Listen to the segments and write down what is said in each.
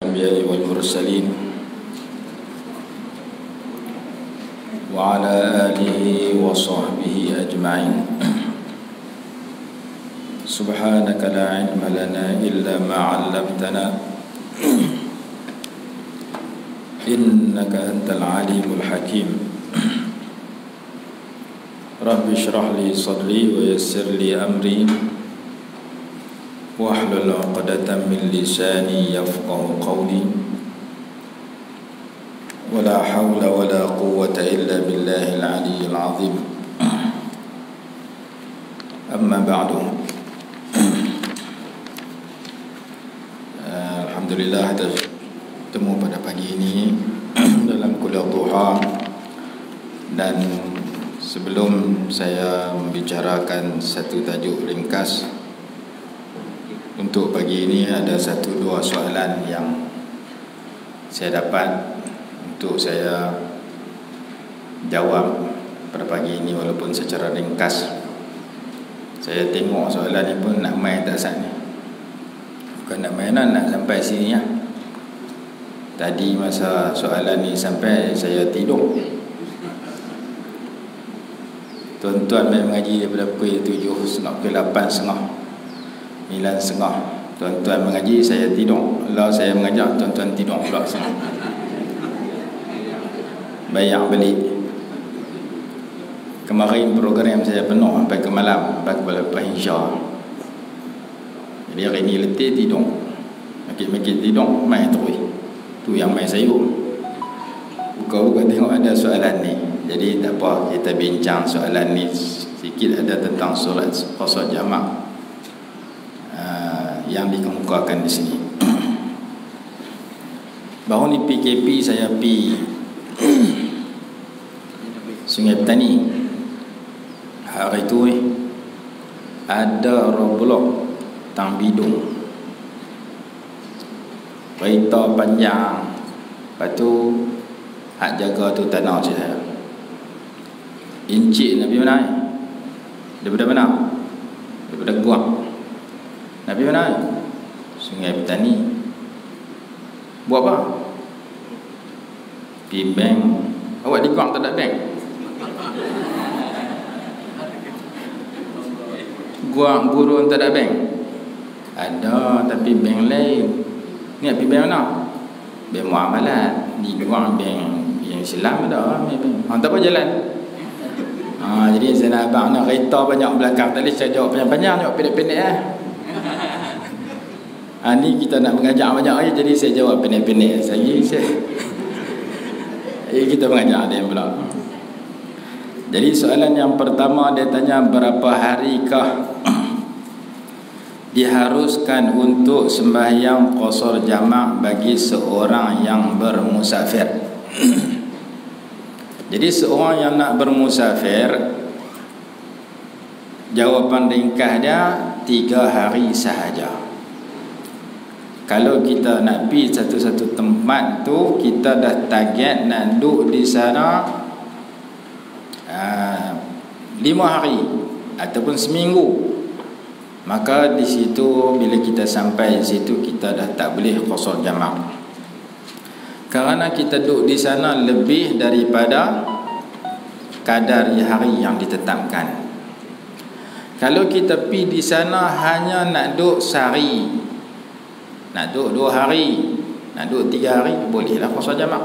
الأنبياء والمرسلين وعلى آله وصحبه أجمعين. سبحانك لا علم لنا إلا ما علمتنا إنك أنت العليم الحكيم. رب اشرح لي صدري ويسر لي أمري واحلل عقدة من لساني يفقه قولي ولا حول ولا قوة إلا بالله العلي العظيم. أما بعد، Alhamdulillah bertemu pada pagi ini dalam kuliah duha. Dan sebelum saya membicarakan satu tajuk ringkas untuk pagi ini, ada satu dua soalan yang saya dapat untuk saya jawab pada pagi ini walaupun secara ringkas. Saya tengok soalan ni pun nak main tak sat ni. Bukan nak mainan, nak sampai sini ya. Tadi masa soalan ni sampai saya tidur. Tuan-tuan main mengaji daripada pukul 7.30, pukul 8.30, 9.30. Tuan-tuan mengaji, saya tidur. Kalau saya mengajar, tuan-tuan tidur pula semua. Bayar balik. Kemarin program saya penuh sampai ke malam, sampai ke lepas Isya. Jadi hari ni letih tidur. Makin-makin tidur, main terus. Tu yang main sayur. Buka-buka tengok ada soalan ni. Jadi tak apa, kita bincang soalan ni sikit. Ada tentang solat qasar jamak yang dikemukakan di sini. Baru ni PKP saya pi Sungai Petani. Hari tu ada roblok tang bidung, kereta panjang. Lepas tu hak jaga tu tanah saya. Encik Nabi mana? Daripada mana? Daripada Guang. Nabi mana? Sungai Petani. Buat apa? Pergi bank. Awak di Guang tak ada bank? Guang gurun tak ada bank? Ada, tapi bank lain. Ni nak pergi bank mana? Bank muamalat. Di Guang bank yang Islam ada. Tak apa jalan. Jadi saya nak abang nak kereta banyak belakang. Tadi saya jawab panjang-panjang, jawab pendek-pendek ni kita nak mengajar banyak lagi, jadi saya jawab pendek-pendek. Kita mengajar dia pula. Jadi soalan yang pertama, dia tanya berapa harikah diharuskan untuk sembahyang qasar jamak bagi seorang yang bermusafir. Jadi seorang yang nak bermusafir, jawapan ringkas dia 3 hari sahaja. Kalau kita nak pergi satu-satu tempat tu, kita dah target nak duduk di sana 5 hari ataupun seminggu, maka di situ bila kita sampai di situ, kita dah tak boleh qasar jamak, kerana kita duduk di sana lebih daripada kadar hari yang ditetapkan. Kalau kita pergi di sana hanya nak duduk sehari, nak duduk 2 hari, nak duduk 3 hari, bolehlah qasar jamak.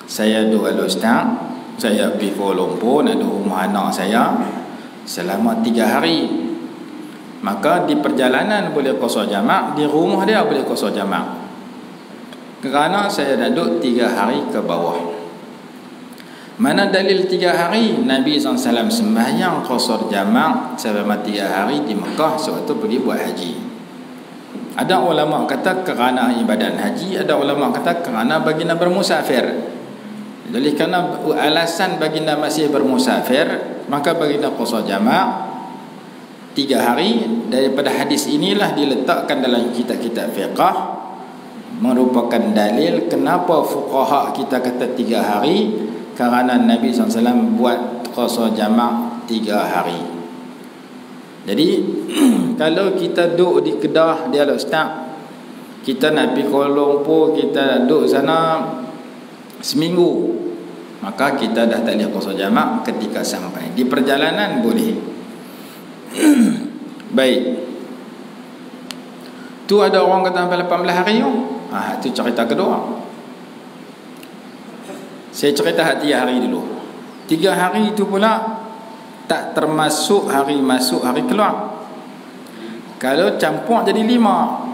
Saya duduk Alustang, saya pergi Kuala Lumpur, nak duduk rumah anak saya selama 3 hari. Maka di perjalanan boleh qasar jamak, di rumah dia boleh qasar jamak, kerana saya dah duduk 3 hari ke bawah. Mana dalil 3 hari? Nabi SAW sembahyang qasar jamak selama 3 hari di Mekah sewaktu pergi buat haji. Ada ulama kata kerana ibadat haji, ada ulama kata kerana baginda bermusafir. Jadi kerana alasan baginda masih bermusafir, maka baginda qasar jamak 3 hari. Daripada hadis inilah diletakkan dalam kitab-kitab fiqh, merupakan dalil kenapa fuqaha kita kata 3 hari, kerana Nabi SAW buat qasar jamak 3 hari. Jadi kalau kita duduk di Kedah, dia Ustaz, kita nak pergi Kuala Lumpur, kita duduk sana seminggu, maka kita dah tak boleh qasar jamak ketika sampai. Di perjalanan boleh. Baik. Tu ada orang kata sampai 18 hari tu. Tu cerita kedua. Saya cerita 3 hari dulu. 3 hari itu pula tak termasuk hari masuk, hari keluar. Kalau campur jadi 5.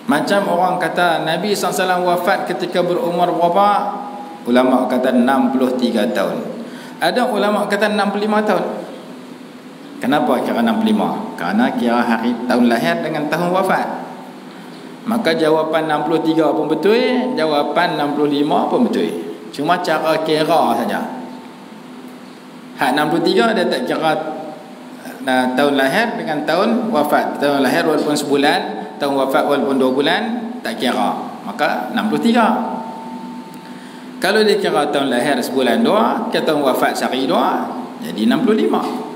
Macam orang kata Nabi SAW wafat ketika berumur berapa? Ulama kata 63 tahun. Ada ulama kata 65 tahun. Kenapa kira 65? Kerana kira hari tahun lahir dengan tahun wafat. Maka jawapan 63 pun betul, jawapan 65 pun betul. Cuma cara kira saja. Hak 63 dia tak kira tahun lahir dengan tahun wafat. Tahun lahir walaupun sebulan, tahun wafat walaupun 2 bulan, tak kira. Maka 63. Kalau dia kira tahun lahir sebulan 2, ke tahun wafat sehari 2, jadi 65.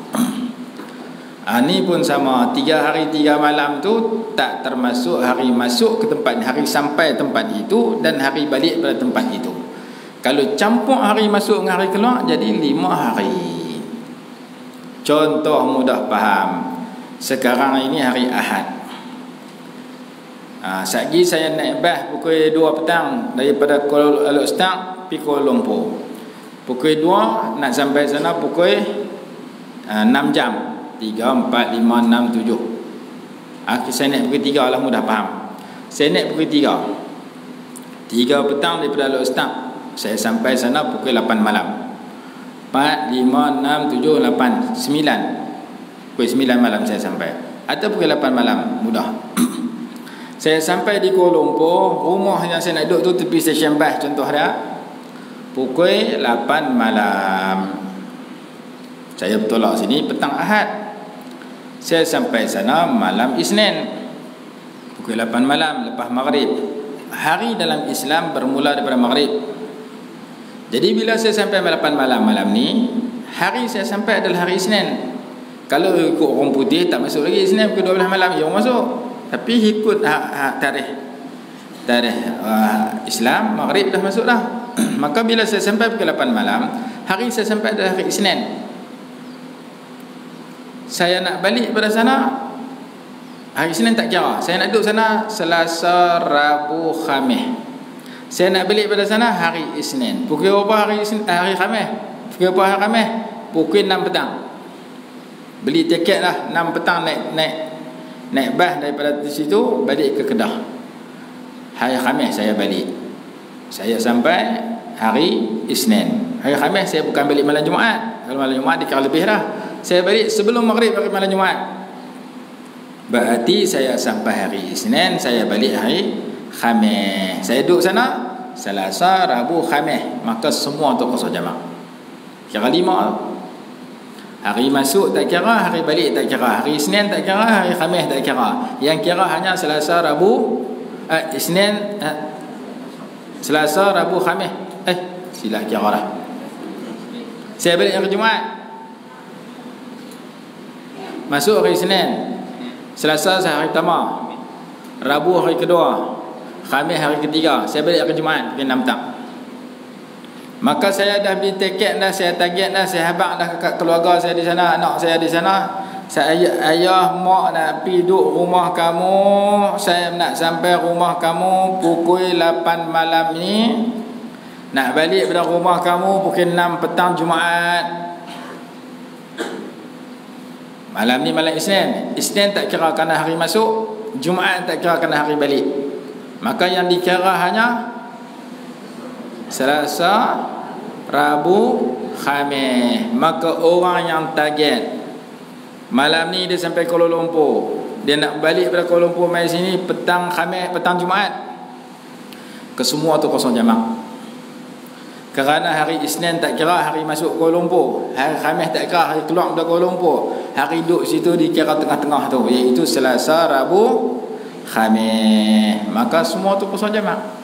Ni pun sama. 3 hari 3 malam tu tak termasuk hari masuk ke tempat, hari sampai tempat itu dan hari balik pada tempat itu. Kalau campur hari masuk dengan hari keluar, jadi 5 hari. Contoh mudah faham. Sekarang ini hari Ahad. Sagi saya naik bas pukul 2 petang daripada Kuala Lumpur pergi Kuala Lumpur. Pukul 2 nak sampai sana pukul 6 jam. 3, 4, 5, 6, 7. Saya naik pukul 3 lah, mudah faham. Saya naik pukul 3 petang daripada Kuala Lumpur. Saya sampai sana pukul 8 malam. 4, 5, 6, 7, 8, 9. Pukul 9 malam saya sampai. Atau pukul 8 malam, mudah. Saya sampai di Kuala Lumpur, rumah yang saya nak duduk tu tepi stesen bas contoh dia, pukul 8 malam. Saya bertolak sini petang Ahad. Saya sampai sana malam Isnin, pukul 8 malam lepas maghrib. Hari dalam Islam bermula daripada maghrib. Jadi bila saya sampai 8 malam ni, hari saya sampai adalah hari Isnin. Kalau ikut orang putih tak masuk lagi Isnin pukul 12 malam dia masuk. Tapi ikut tarikh Islam, maghrib dah masuk dah. Maka bila saya sampai pukul 8 malam, hari saya sampai adalah hari Isnin. Saya nak balik pada sana hari Isnin tak kira. Saya nak duduk sana Selasa, Rabu, Khamis. Saya nak balik pada sana hari Isnin. Pukul berapa hari Khamis? Pukul berapa hari Khamis? Pukul 6 petang. Beli tiket lah 6 petang naik bas daripada situ balik ke Kedah. Hari Khamis saya balik. Saya sampai hari Isnin. Hari Khamis saya bukan balik malam Jumaat. Kalau malam Jumaat dikira lebih dah. Saya balik sebelum maghrib hari malam Jumaat. Berarti saya sampai hari Isnin, saya balik hari Khamis. Saya duduk sana Selasa, Rabu, Khamis. Maka semua untuk qasar jamak. Kira 5. Hari masuk tak kira, hari balik tak kira, hari Isnin tak kira, hari Khamis tak kira. Yang kira hanya Selasa, Rabu, Isnin, Selasa, Rabu, Khamis. Silap kira dah. Saya balik hari Jumaat. Masuk hari Isnin. Selasa hari pertama, Rabu hari kedua, Khamis hari ketiga. Saya balik hari Jumaat pukul 6 petang. Maka saya dah beli tiket dah, saya target dah, saya habaq dah kat keluarga saya di sana, anak saya di sana. Saya ayah mak nak pergi duduk rumah kamu, saya nak sampai rumah kamu pukul 8 malam ni. Nak balik pada rumah kamu pukul 6 petang Jumaat. Malam ni malam Isnin. Isnin tak kira kerana hari masuk, Jumaat tak kira kerana hari balik. Maka yang dikira hanya Selasa, Rabu, Khamis. Maka orang yang target malam ni dia sampai Kuala Lumpur, dia nak balik pada Kuala Lumpur mai sini petang Khamis, petang Jumaat, kesemua tu qasar jamak. Kerana hari Isnin tak kira hari masuk Kuala Lumpur, hari Khamis tak kira hari keluar dari Kuala Lumpur, hari duduk situ dikira tengah-tengah tu, iaitu Selasa, Rabu, Khamis. Maka semua tu qasar jamak.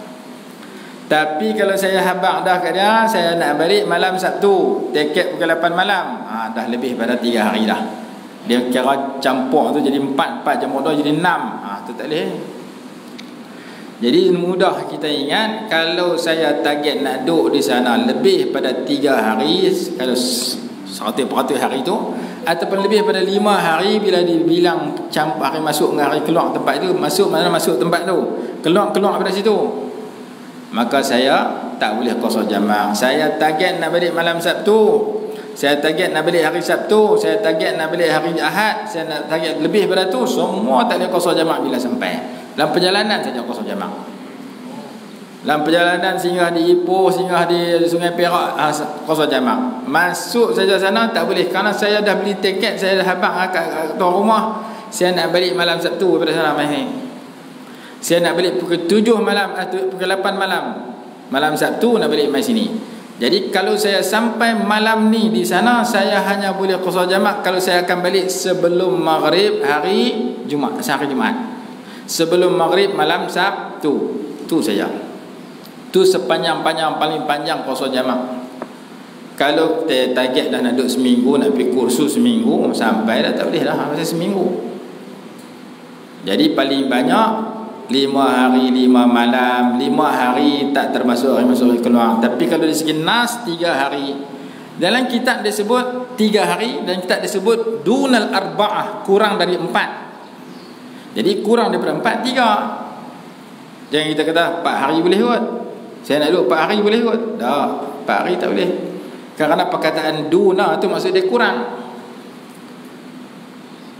Tapi kalau saya habaq dah kat dia, saya nak balik malam Sabtu, tiket pukul 8 malam, dah lebih pada 3 hari dah. Dia kira campur tu jadi 4 jam 2 jadi 6. Tu tak boleh. Jadi mudah kita ingat, kalau saya target nak duduk di sana lebih pada 3 hari, kalau 100% hari tu, ataupun lebih pada 5 hari, bila dibilang hari masuk dengan hari keluar tempat itu, masuk mana masuk tempat tu, keluar pada situ, maka saya tak boleh qasar jamak. Saya target nak balik malam Sabtu, saya target nak balik hari Sabtu, saya target nak balik hari Ahad, saya nak target lebih pada tu, semua tak boleh qasar jamak bila sampai. Dalam perjalanan saja qasar jamak. Dalam perjalanan singgah di Ipoh, singgah di Sungai Perak, qasar jamak. Masuk saja sana tak boleh, kerana saya dah beli tiket, saya dah habaq kat tuan rumah, saya nak balik malam Sabtu daripada sana mai. Saya nak balik pukul 7 malam, pukul 8 malam Sabtu nak balik mai sini. Jadi kalau saya sampai malam ni di sana, saya hanya boleh qasar jamak kalau saya akan balik sebelum maghrib hari Jumaat, hari Jumaat. Sebelum maghrib malam Sabtu. Tu saja. Tu sepanjang-panjang, paling panjang qasar jamak. Kalau target dah nak duduk seminggu, nak pergi kursus seminggu, sampai dah tak boleh dah masa seminggu. Jadi paling banyak 5 hari 5 malam. 5 hari tak termasuk hari masuk hari keluar. Tapi kalau dari segi nas 3 hari. Dalam kitab disebut 3 hari, dan kitab disebut dunal arba'ah, kurang dari 4. Jadi kurang daripada 4, 3. Jangan kita kata 4 hari boleh kot, saya nak duduk 4 hari boleh kot. Tak, 4 hari tak boleh. Kerana perkataan duna tu maksud dia kurang.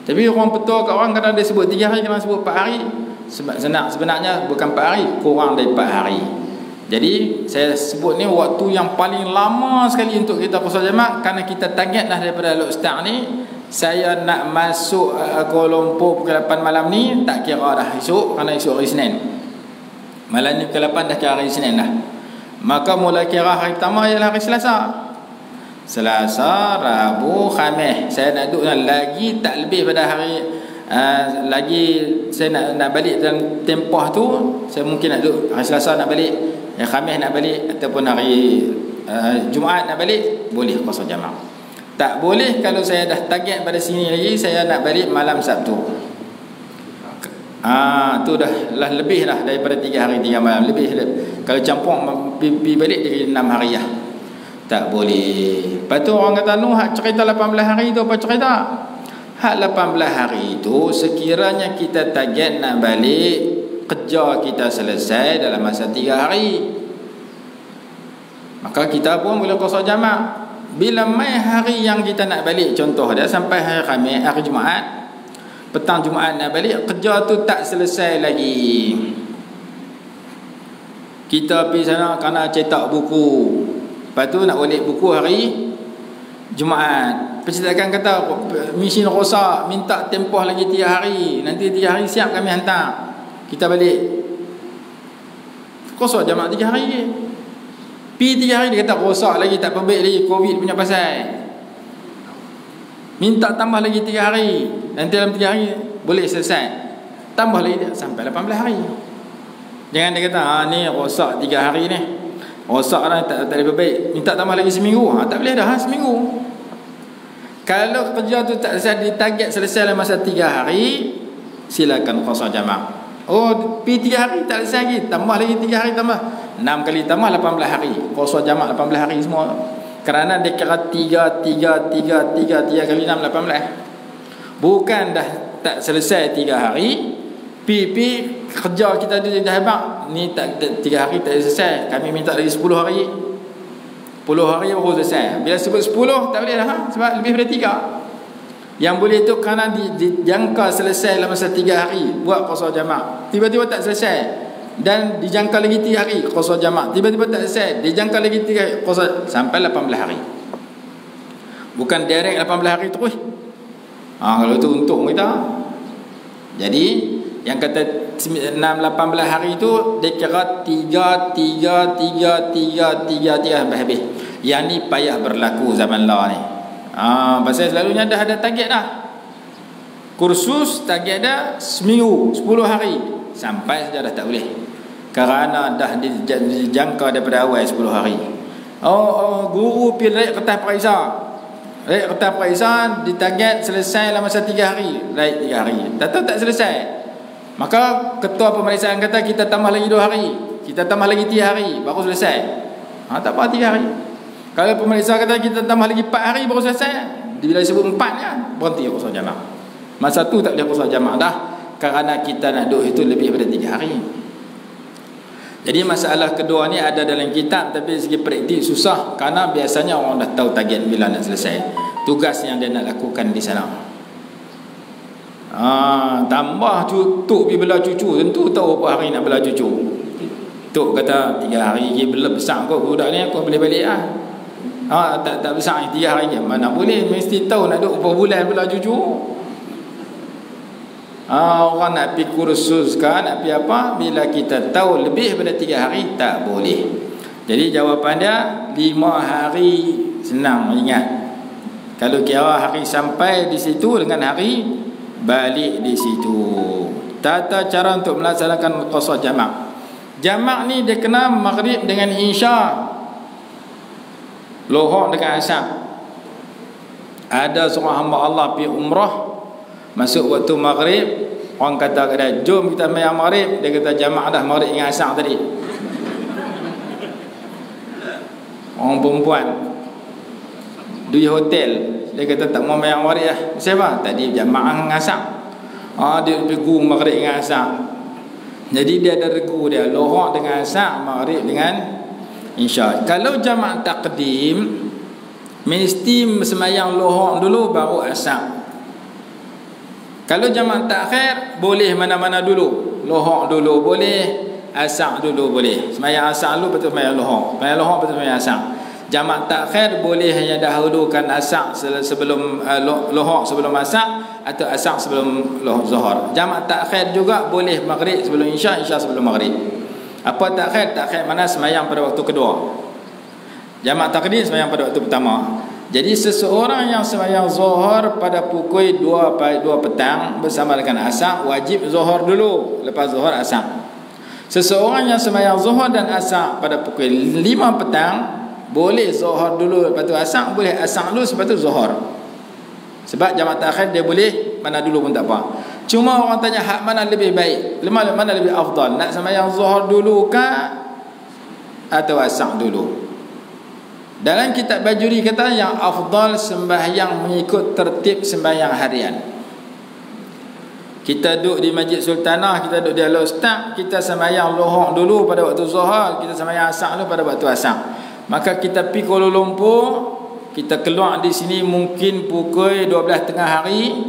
Tapi orang petua kat orang kadang dia sebut 3 hari, kadang sebut 4 hari. Sebenarnya bukan 4 hari, kurang dari 4 hari. Jadi saya sebut ni waktu yang paling lama sekali untuk kita qasar jamak, kerana kita target dah daripada Al-Ustaz ni, saya nak masuk Kuala Lumpur pukul 8 malam ni, tak kira dah esok, kerana esok hari Senin. Malam ni pukul 8 dah kira hari Senin dah. Maka mula kira hari pertama ialah hari Selasa, Rabu, Khamis. Saya nak duduk lagi tak lebih pada hari lagi saya nak balik dalam tempoh tu, saya mungkin nak duduk hari Selasa nak balik, Khamis nak balik, ataupun hari Jumaat nak balik, boleh qasar jamak. Tak boleh kalau saya dah target pada sini lagi, saya nak balik malam Sabtu. Tu dah lebih dah daripada 3 hari 3 malam, lebih. Kalau campur pergi balik jadi 6 hari lah. Tak boleh. Lepas tu orang kata, hak cerita 18 hari tu apa cerita? Hak 18 hari itu sekiranya kita target nak balik, kerja kita selesai dalam masa 3 hari, maka kita pun boleh qasar jamak. Bila mai hari yang kita nak balik, contoh dia sampai hari Khamis, hari Jumaat, petang Jumaat nak balik, kerja tu tak selesai lagi. Kita pergi sana kerana cetak buku, lepas tu nak balik buku hari Jumaat. Pencetakan kata mesin rosak, minta tempoh lagi 3 hari. Nanti 3 hari siap kami hantar, kita balik. Qasar jamak 3 hari je. Pi 3 hari dia kata rosak lagi, tak perbaik lagi, Covid punya pasal. Minta tambah lagi 3 hari. Nanti dalam 3 hari boleh selesai. Tambah lagi dia sampai 18 hari. Jangan dia kata ni rosak 3 hari ni, rosak dah tak boleh perbaik, minta tambah lagi seminggu. Tak boleh dah seminggu. Kalau kerja tu tak selesai, ditarget selesai dalam masa 3 hari, silakan qasar jamak. Pi 3 hari tak selesai lagi, tambah lagi 3 hari, tambah 6 kali tambah 18 hari. Qasar jamak 18 hari semua. Kerana dia kira 3 kali 6 18. Bukan dah tak selesai 3 hari, pi kerja kita dah habaq ni, tak 3 hari tak selesai, kami minta lagi 10 hari. 10 hari baru selesai. Bila sebut 10 tak boleh dah, sebab lebih daripada 3. Yang boleh tu kerana dijangka selesai dalam masa 3 hari, buat qasar jamak. Tiba-tiba tak selesai dan dijangka lagi 3 hari, qasar jamak. Tiba-tiba tak selesai, dijangka lagi 3 hari, qasar, sampai 18 hari. Bukan direct 18 hari terus. Kalau tu untung kita. Jadi yang kata 6-18 hari tu dia kira 3 sampai habis. Yang ni payah berlaku zaman lah ni. Pasal selalunya dah ada target dah. Kursus target dah seminggu, 10 hari. Sampai saja dah tak boleh, kerana dah dijangka daripada awal 10 hari. Guru pergi raih kertas periksa. Raih kertas periksa ditarget selesai dalam masa 3 hari. Raih 3 hari, tak tahu tak selesai. Maka ketua pemeriksaan kata kita tambah lagi 2 hari, kita tambah lagi 3 hari baru selesai. Tak apa 3 hari. Kalau pemeriksa kata kita tambah lagi 4 hari baru selesai, bila disebut 4 ya, berhenti qasar jamak. Masa tu tak boleh qasar jamak dah, kerana kita nak duduk itu lebih daripada 3 hari. Jadi masalah kedua ni ada dalam kitab, tapi dari segi praktik susah, kerana biasanya orang dah tahu target bila nak selesai, tugas yang dia nak lakukan di sana. Tambah tok pergi bela cucu, tentu tahu berapa hari nak bela cucu. Tok kata 3 hari lagi, bela besar kau budak ni, aku boleh balik lah. Tak besar 3 hari lagi, mana boleh, mesti tahu nak duduk berapa bulan bela cucu. Orang nak pergi kursus kan, nak pergi apa, bila kita tahu lebih daripada 3 hari tak boleh. Jadi jawapan dia 5 hari, senang ingat. Kalau kira hari sampai di situ dengan hari balik di situ. Tata cara untuk melaksanakan qasar jamak. Jamak ni dia kena maghrib dengan isya, lohor dengan asar. Ada seorang hamba Allah pergi umrah, masuk waktu maghrib, orang kata kepada jom kita sembahyang maghrib, dia kata jamak dah maghrib dengan asar tadi. Orang perempuan di hotel, dia kata tak mau sembahyang maghrib lah. Siapa? Tadi jamak dengan asar. Dia regu maghrib dengan asar. Jadi dia ada regu dia, lohor dengan asar, maghrib dengan isya. Kalau jamak takdim, mesti sembahyang lohor dulu baru asar. Kalau jamak takhir, boleh mana-mana dulu. Lohor dulu boleh, asar dulu boleh. Sembahyang asar dulu betul sembahyang lohor, sembahyang lohor betul sembahyang asar. Jamak takhir boleh hanya dahulukan asar sebelum lohor sebelum asar, atau asar sebelum zuhur. Jamak takhir juga boleh maghrib sebelum isya, isya sebelum maghrib. Apa takhir? Takhir mana sembahyang pada waktu kedua. Jamak takdim sembahyang pada waktu pertama. Jadi seseorang yang sembahyang zuhur pada pukul 2 petang bersama dengan asar, wajib zuhur dulu, lepas zuhur asar. Seseorang yang sembahyang zuhur dan asar pada pukul 5 petang, boleh zuhur dulu lepas tu asar, boleh asar dulu lepas tu zuhur. Sebab jamak takhir dia boleh mana dulu pun tak apa. Cuma orang tanya hak mana lebih baik, mana lebih afdal, nak sembahyang zuhur dulu kah atau asar dulu? Dalam kitab Bajuri kata yang afdal sembahyang mengikut tertib sembahyang harian. Kita duduk di Masjid Sultanah, kita duduk di Al-Ustaz, kita sembahyang lohor dulu pada waktu zuhur, kita sembahyang asar dulu pada waktu asar. Maka kita pergi Kuala Lumpur, kita keluar di sini mungkin pukul 12 tengah hari,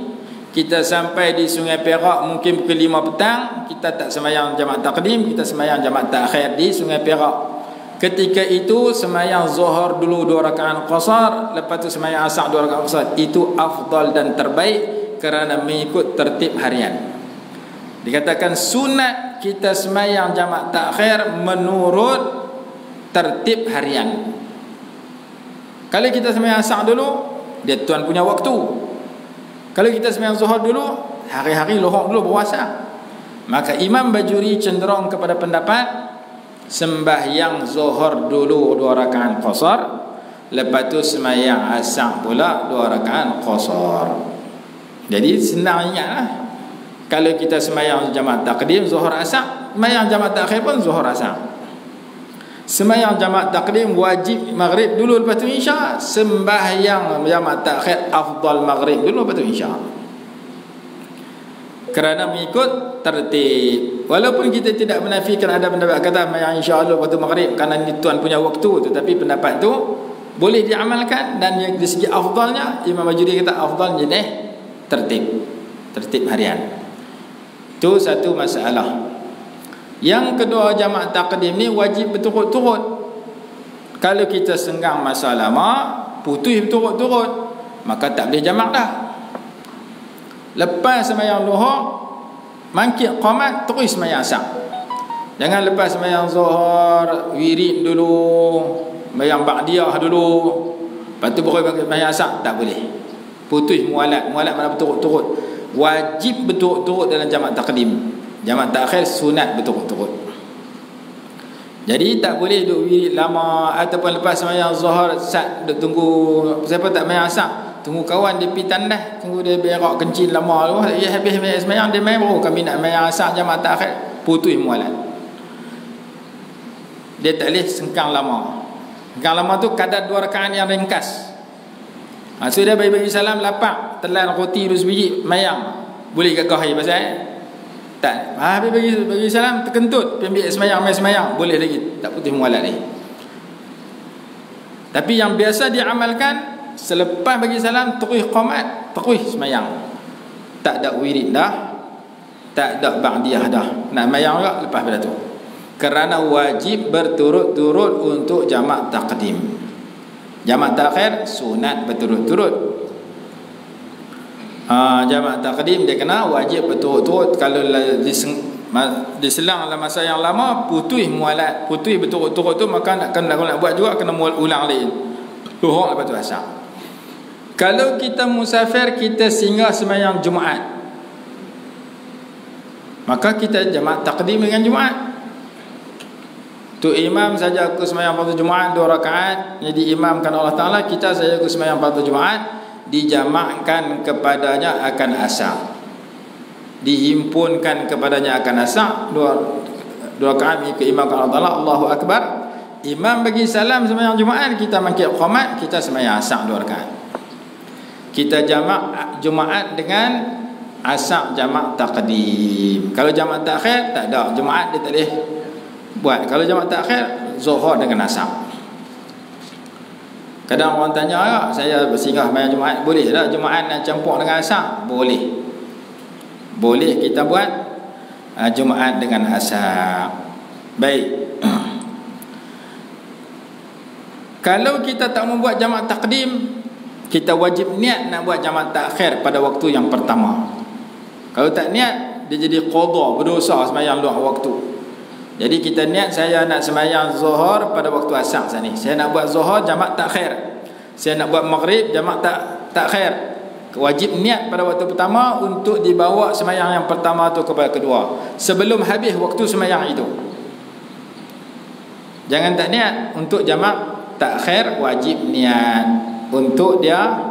kita sampai di Sungai Perak mungkin pukul 5 petang, kita tak sembahyang jamak takdim, kita sembahyang jamak takhir di Sungai Perak. Ketika itu sembahyang zuhur dulu 2 rakaat qasar, lepas tu sembahyang asar 2 rakaat qasar. Itu afdal dan terbaik kerana mengikut tertib harian. Dikatakan sunat kita sembahyang jamak takhir menurut tertib harian. Kalau kita sembahyang asar dulu, dia tuan punya waktu. Kalau kita sembahyang zuhur dulu, hari-hari lohor dulu berpuasa. Maka Imam Bajuri cenderung kepada pendapat sembahyang zuhur dulu 2 rakaat qasar, lepas tu sembahyang asar pula 2 rakaat qasar. Jadi senang ingatlah. Kalau kita sembahyang jamak takdim zuhur asar, sembahyang jamak takhir pun zuhur asar. Sembahyang jamak takdim wajib maghrib dulu lepas tu isya, sembahyang jamak takhir afdal maghrib dulu lepas tu isya. Kerana mengikut tertib. Walaupun kita tidak menafikan ada pendapat kata yang insya-Allah waktu maghrib kerana ini tuan punya waktu, tetapi pendapat tu boleh diamalkan, dan yang dari segi afdalnya Imam Bajuri kata afdal jenis tertib harian. Itu satu masalah. Yang kedua, jamak takdim ni wajib berturut-turut. Kalau kita senggang masa lama, putus berturut-turut, maka tak boleh jamak dah. Lepas sembahyang zuhur, mangkit qamat, terus sembahyang asar. Jangan lepas sembahyang zuhur wirid dulu, sembahyang ba'diyah dulu, lepas tu baru sembahyang asar, tak boleh. Putus mualat mana berturut-turut. Wajib berturut-turut dalam jamak takdim. Jamak takhir sunat berturut-turut. Jadi tak boleh duduk wirid lama, ataupun lepas sembahyang zuhur sat duduk tunggu siapa tak sembahyang asar, tunggu kawan dia pergi tandas, tunggu dia berak kencing lama tu, dia habis semayang dia main baru kami nak main asar jamaah takhir, putus mualat. Dia tak boleh sengkang lama. Sengkang lama tu kadar 2 rakaat yang ringkas. So dia bagi salam lapak, telan roti 2 biji mayang. Boleh gagah air pasal tak. Habis bagi salam terkentut, pergi ambil semayang, main semayang, boleh lagi, tak putih mualat ni. Tapi yang biasa diamalkan selepas bagi salam terus qamat, terus semayang. Tak ada wirid dah, tak ada ba'diyah dah. Nak semayang juga lepas pada tu. Kerana wajib berturut-turut untuk jamak taqdim. Jamak takhir sunat berturut-turut. Jamak taqdim dia kena wajib berturut-turut. Kalau diselang dalam masa yang lama, putus mualat, putus berturut-turut tu, maka nak buat juga kena ulang lain. Zuhur lepas tu asar. Kalau kita musafir, kita singgah sembahyang Jumaat, maka kita jamak taqdim dengan Jumaat. Tu imam saja aku sembahyang fardu Jumaat 2 rakaat, jadi imamkan Allah Taala, kita saja aku sembahyang fardu Jumaat, dijamakkan kepadanya akan asar, dihimpunkan kepadanya akan asar 2 rakaat ke imam Allah Taala, Allahu Akbar. Imam bagi salam sembahyang Jumaat, kita mangkit qamat, kita sembahyang asar 2 rakaat. Kita jamak Jumaat dengan asar jamak taqdim. Kalau jamak takhir tak ada, Jumaat dia tak boleh buat. Kalau jamak takhir zuhur dengan asar. Kadang orang tanya, saya bersinggah main Jumaat, boleh tak Jumaat nak campur dengan asar? Boleh. Boleh kita buat Jumaat dengan asar. Baik. Kalau kita tak membuat jamak taqdim, kita wajib niat nak buat jamak takhir pada waktu yang pertama. Kalau tak niat, dia jadi qadha, berdosa sembahyang luar waktu. Jadi kita niat, saya nak sembahyang zuhur pada waktu asar sini. Saya nak buat zuhur jamak takhir. Saya nak buat maghrib jamak takhir. Wajib niat pada waktu pertama untuk dibawa sembahyang yang pertama tu kepada kedua, sebelum habis waktu sembahyang itu. Jangan tak niat. Untuk jamak takhir wajib niat untuk dia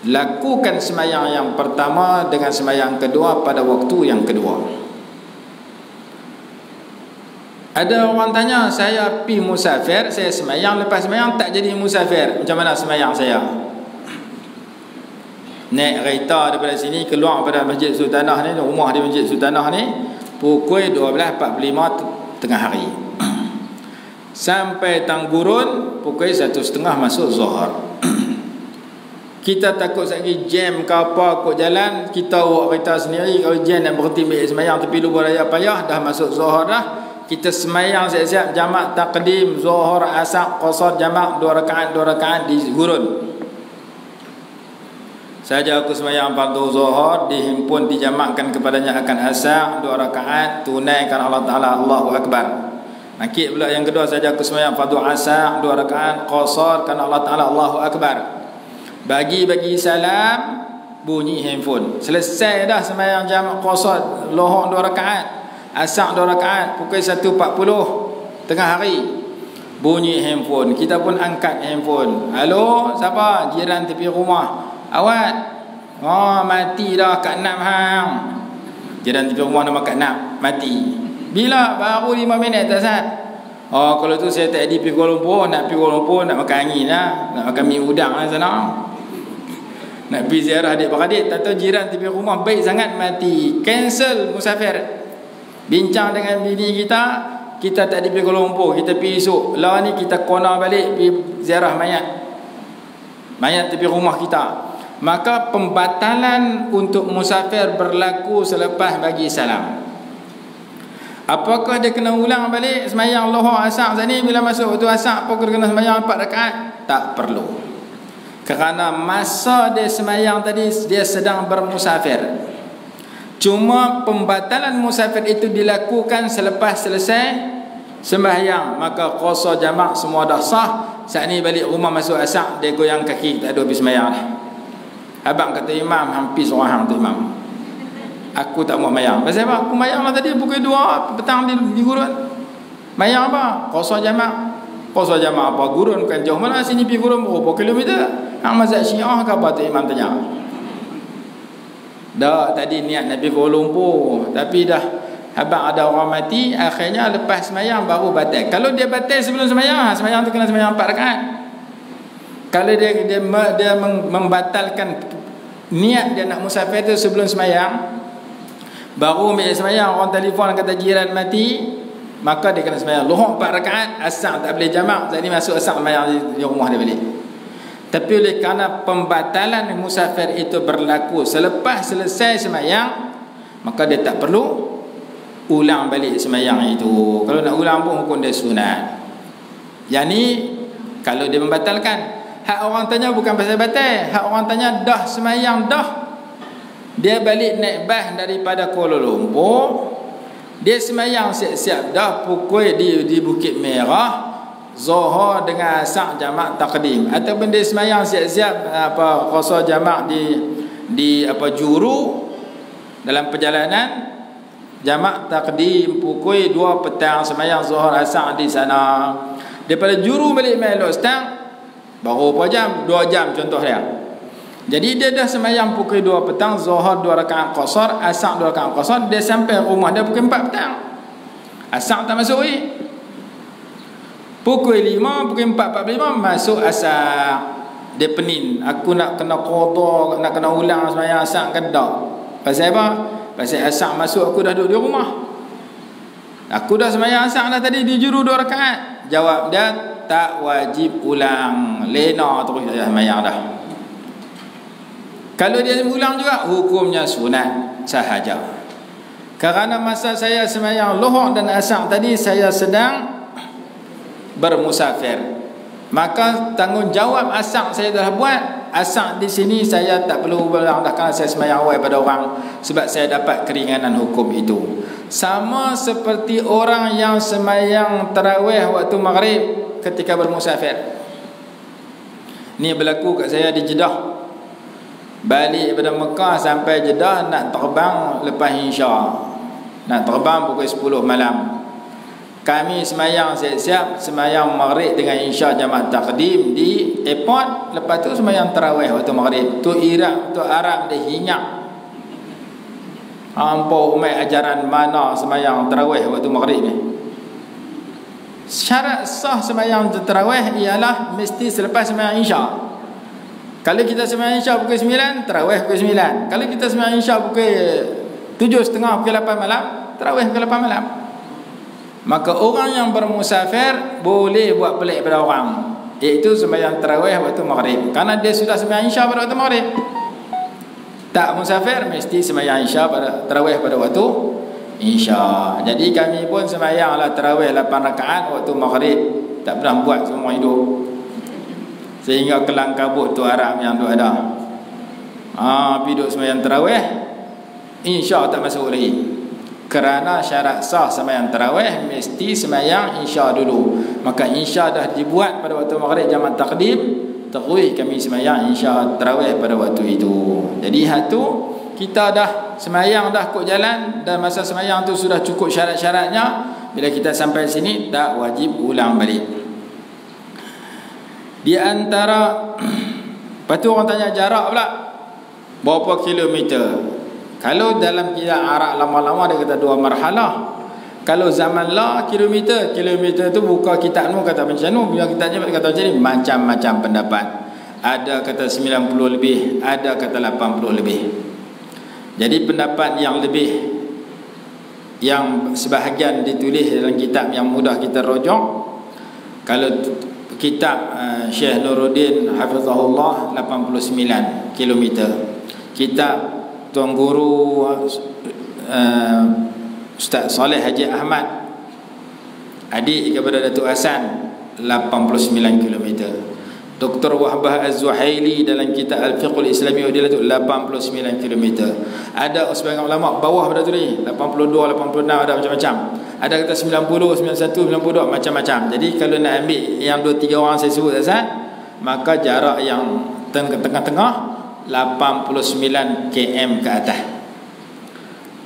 lakukan sembahyang yang pertama dengan sembahyang kedua pada waktu yang kedua. Ada orang tanya, saya pi musafir, saya sembahyang, lepas sembahyang tak jadi musafir, macam mana sembahyang saya? Naik kereta daripada sini keluar pada Masjid Sultanah ni, rumah di Masjid Sultanah ni pukul 12.45 tengah hari. Sampai Tanggurun pukul 1.30 masuk zuhur. Kita takut lagi jam ke apa kot jalan, kita bawa kereta sendiri. Kalau jam nak berhenti ambil sembahyang tepi lubang raya payah, dah masuk zuhur dah. Kita sembahyang siap-siap jamak taqdim, zuhur, asar, qasar, jamak 2 rakaat di gurun. Saja aku sembahyang fardu zuhur, dihimpun dijamakkan kepadanya akan asar 2 rakaat, tunaikan Allah Taala, Allahu Akbar. Nakik pula yang kedua, saja aku sembahyang fardu asar 2 rakaat, qasar kan Allah Taala, Allahu Akbar. Bagi salam, bunyi handphone. Selesai dah sembahyang jamak qasar, lohor 2 rakaat, asar 2 rakaat, pukul 1.40 tengah hari. Bunyi handphone, kita pun angkat handphone. Halo, siapa? Jiran tepi rumah. Awak, mati dah Kak Nam hang. Jiran tepi rumah nama Kak Nam, mati. Bila? Baru 5 minit tak sat. Kalau tu saya tak pergi Kuala Lumpur, nak pergi Kuala Lumpur, nak makan angin lah, nak makan mi udang lah sana, nak pergi ziarah adik-beradik. Tak tahu jiran tepi rumah baik sangat, mati. Cancel musafir. Bincang dengan bini kita, kita tak pergi Kuala Lumpur, kita pergi esok. Lah ni kita kona balik pergi ziarah mayat tepi rumah kita. Maka pembatalan untuk musafir berlaku selepas bagi salam. Apakah dia kena ulang balik sembahyang lohor asar sini, bila masuk waktu asar apakah dia kena sembahyang 4 rakaat? Tak perlu. Kerana masa dia sembahyang tadi dia sedang bermusafir. Cuma pembatalan musafir itu dilakukan selepas selesai sembahyang. Maka qasar jamak semua dah sah. Saat ni balik rumah masuk asar, dia goyang kaki, tak ada habis sembahyang dah. Abang kata imam, hampir seorang hang tu imam, aku tak mau mayang. Pasal apa? Aku mayang lah tadi pukul 2 petang di gurun. Mayang apa? Qasar jamak. Qasar jamak apa? Gurun kan jauh mana sini pergi gurun berapa kilometer? Hang mazhab Syiah ke apa tu imam tanya? Dah tadi niat Nabi Kuala Lumpur, tapi dah habaq ada orang mati, akhirnya lepas semayang baru batal. Kalau dia batal sebelum semayang, semayang tu kena semayang 4 rakaat. Kalau dia membatalkan niat dia nak musafir tu sebelum semayang, baru ambil semayang, orang telefon kata jiran mati, maka dia kena semayang Zuhur 4 rakaat, asar tak boleh jamak. Jadi masuk asar semayang di rumah dia balik. Tapi oleh kerana pembatalan musafir itu berlaku selepas selesai semayang, maka dia tak perlu ulang balik semayang itu. Kalau nak ulang pun hukum dia sunat. Yang ni kalau dia membatalkan. Hak orang tanya bukan pasal batal. Hak orang tanya dah semayang dah, dia balik naik bas daripada Kuala Lumpur, dia semayang siap-siap dah pukul di Bukit Merah Zuhur dengan asar jamak takdim, ataupun dia semayang siap-siap qasar jamak di Juru dalam perjalanan, jamak takdim pukul 2 petang, semayang Zuhur asar di sana. Daripada Juru balik Melok Stang baru berapa jam? 2 jam contoh dia. Jadi dia dah semayang pukul 2 petang, Zuhur 2 rakaat qasar, asar 2 rakaat qasar, dia sampai rumah dia pukul 4 petang. Asar tak masuk weh. Pukul 5, pukul 4.45 masuk asar. Dia penin, aku nak kena qada, nak kena ulang semayang asar kan tak. Pasal apa? Pasal asar masuk aku dah duduk di rumah. Aku dah semayang asar dah tadi di Juru 2 rakaat. Jawab dia, tak wajib ulang. Lena terus dah semayang dah. Kalau dia ulang juga, hukumnya sunat sahaja. Kerana masa saya semayang Zuhur dan asar tadi, saya sedang bermusafir, maka tanggungjawab asar saya dah buat. Asar di sini saya tak perlu ulang dah, kerana saya semayang awal pada orang, sebab saya dapat keringanan hukum itu. Sama seperti orang yang semayang tarawih waktu maghrib ketika bermusafir. Ni berlaku kat saya di Jeddah. Balik daripada Mekah sampai Jeddah, nak terbang lepas Isya, nak terbang pukul 10 malam. Kami semayang siap-siap, semayang maghrib dengan Isya jamak takdim di airport. Lepas tu semayang tarawih waktu maghrib. Tu Iraq, tu Arab dia hinyak. Ampau umat ajaran mana semayang tarawih waktu maghrib ni. Syarat sah semayang tarawih ialah mesti selepas semayang Isya. Kalau kita semayang Isya pukul 9, tarawih pukul 9. Kalau kita semayang Isya pukul 7.30, pukul 8 malam, tarawih pukul 8 malam. Maka orang yang bermusafir boleh buat pelik pada orang, iaitu sembahyang tarawih waktu maghrib, kerana dia sudah sembahyang Isya pada waktu maghrib. Tak musafir mesti sembahyang Isya pada tarawih pada waktu Isya. Jadi kami pun sembahyanglah tarawih 8 rakaat waktu maghrib, tak pernah buat semua hidup. Sehingga kelang kabut tu Arab yang tu ada. Pergi duduk sembahyang tarawih, Isya tak masuk lagi. Kerana syarat sah sembahyang tarawih mesti sembahyang Isya dulu. Maka Isya dah dibuat pada waktu maghrib jamak takdim, terus kami sembahyang Isya tarawih pada waktu itu. Jadi hak tu kita dah sembahyang dah kok jalan, dan masa sembahyang tu sudah cukup syarat-syaratnya. Bila kita sampai sini tak wajib ulang balik. Di antara lepas tu orang tanya jarak pula, berapa kilometer? Kalau dalam kira Arab lama-lama dia kata 2 marhalah. Kalau zaman lah kilometer tu buka kitab nu kata macam nu, bila kitabnya kata macam ni, macam-macam pendapat. Ada kata 90 lebih, ada kata 80 lebih. Jadi pendapat yang lebih, yang sebahagian ditulis dalam kitab yang mudah kita rujuk, kalau kitab Syekh Nuruddin Hafizahullah 89 kilometer. Kitab Tuan Guru Ustaz Saleh Haji Ahmad, adik kepada Datuk Hasan, 89 km. Dr. Wahbah Az-Zuhaili dalam kitab Al-Fiqhul Islami dia tu 89 km. Ada sebagian ulama bawah pada tu ni 82, 86, ada macam-macam. Ada kata 90, 91, 92, macam-macam. Jadi kalau nak ambil yang 2-3 orang saya sebut Hasan, maka jarak yang tengah-tengah 89 km ke atas.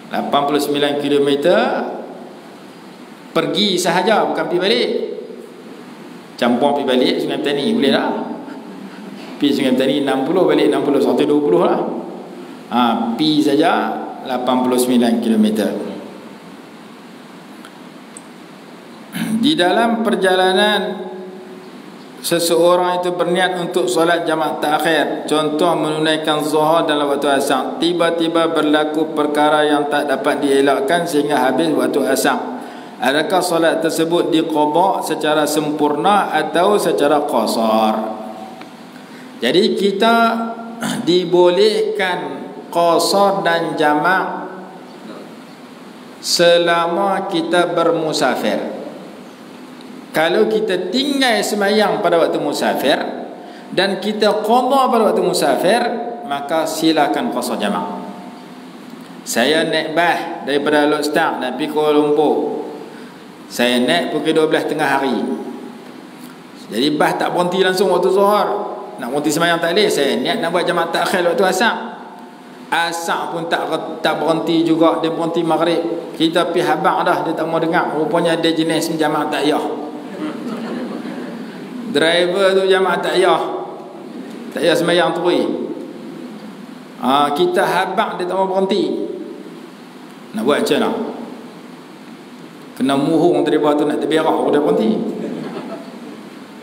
89 km pergi sahaja, bukan pergi balik. Campur pergi balik Sungai Petani boleh tak? Pi Sungai Petani 60 balik 60 120 lah. Pi saja 89 km. Di dalam perjalanan seseorang itu berniat untuk solat jamak takhir, contoh menunaikan zuhur dalam waktu asar, tiba-tiba berlaku perkara yang tak dapat dielakkan sehingga habis waktu asar, adakah solat tersebut diqada secara sempurna atau secara qasar? Jadi kita dibolehkan qasar dan jamak selama kita bermusafir. Kalau kita tinggal semayang pada waktu musafir dan kita qada pada waktu musafir, maka silakan qasar jamak. Saya naik bas daripada Alor Setar nak pergi Kuala Lumpur. Saya naik pukul 12 tengah hari. Jadi bas tak berhenti langsung waktu zuhur. Nak berhenti semayang tak boleh. Saya niat nak buat jamak takhir waktu asar. Asar pun tak berhenti juga, dia berhenti maghrib. Kita pergi habaq dah, dia tak mau dengar. Rupanya dia jenis jamak takyah. Driver tu jamaah tak payah semayang terus. Kita habaq dia tak mau berhenti. Nak buat macam mana? Kena muhung driver tu nak terberak dia berhenti.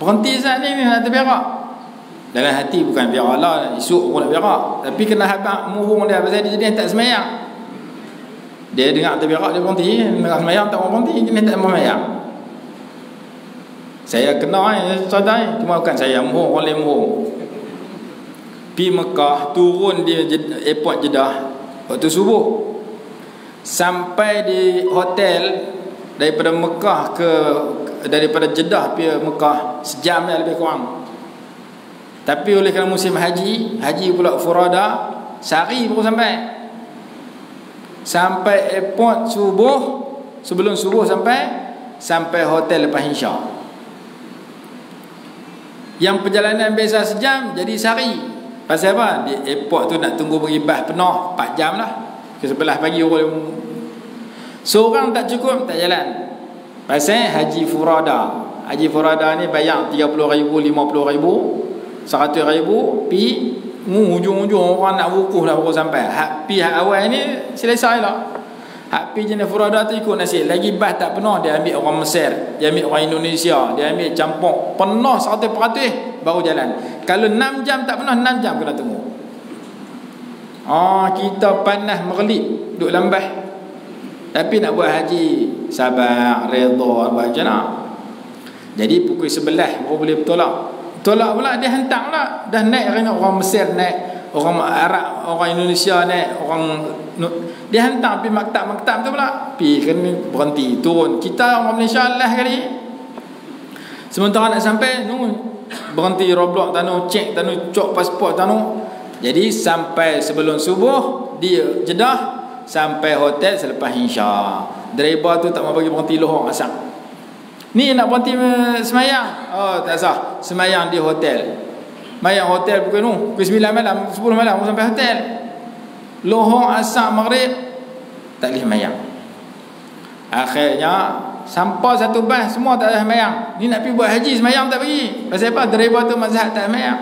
Berhenti saat ni nak terberak. Dalam hati bukan biar Allah esok pun nak berak, tapi kena habaq muhung dia pasal dia jenis tak semayang. Dia dengar terberak dia berhenti, dengar semayang tak mau berhenti, jenis tak mau semayang. Saya kena sadai, cuma bukan saya mohon oleh mohon. Pi Mekah, turun di airport Jeddah waktu subuh. Sampai di hotel daripada Jeddah pi Mekah sejam lebih kurang. Tapi oleh kerana musim haji pula furada, sehari baru sampai. Sampai airport subuh, sebelum subuh sampai hotel lepas insya. Yang perjalanan biasa sejam jadi sehari. Pasal apa? Di airport tu nak tunggu beribah penuh 4 jam lah. Ke 11 pagi orang seorang tak cukup, tak jalan. Pasal haji furada. Haji furada ni bayar 30,000, 50,000, 100,000. Pi ujung-ujung orang nak wukuf dah baru sampai. Pi awal ni selesai lah. Hak pi jenis furada tu ikut nasib. Lagi bas tak penuh, dia ambil orang Mesir, dia ambil orang Indonesia, dia ambil campur penuh 100% baru jalan. Kalau 6 jam tak penuh, 6 jam kena tunggu. Kita panas merelip duduk lambah. Tapi nak buat haji sabar, redha, buat macam mana. Jadi pukul 11 baru boleh bertolak. Tolak pula dia hantar pula. Dah naik orang Mesir naik, orang Arab, orang Indonesia naik, orang dia hantar pergi maktab tu pula. Pergi kena berhenti, turun. Kita orang Malaysia lah kali. Sementara nak sampai, berhenti roadblock tanu, cek tanu, cok pasport tanu. Jadi sampai sebelum subuh di Jeddah, sampai hotel selepas insya. Driver tu tak mau bagi berhenti lohong asar. Ni nak berhenti semayang. Tak sah. Semayang di hotel. Mayang hotel pukul 9 malam, 10 malam sampai hotel. Lohong asar maghrib tak boleh semayang. Akhirnya sampai satu bas semua tak ada semayang. Ni nak pergi buat haji semayang tak pergi. Pasal apa? Driver tu mazhab tak semayang.